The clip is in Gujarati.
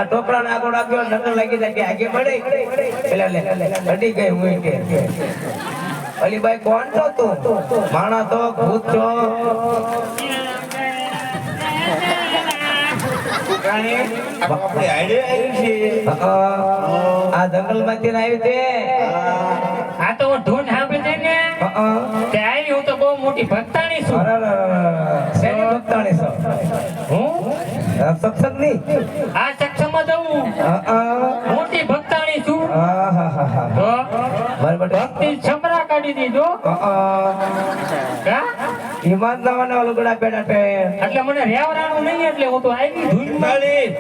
ટોપરા ને આગળ આપ્યો નકર લાગી જાય કે આગે પડે પેલા લે અડી ગઈ હું કે અલી ભાઈ કોણ છો તું માણા તો ભૂત છો આ જંગલ માંથી આવી છે આ તો ધૂન સાંભળી છે ને તે આવી હું તો બહુ મોટી ભક્તાણી છું શેની ભક્તાણી છો હું સત્સંગ ની આ સક્ષમમાં જવું મોટી ભક્તાણી છું તો ભક્તિ છમરા કાઢી દીધો ઈમાન નાવાના લુગડા પહેરા એટલે મને રેવરાણું નહીં એટલે હું તો આવી ધૂન મારી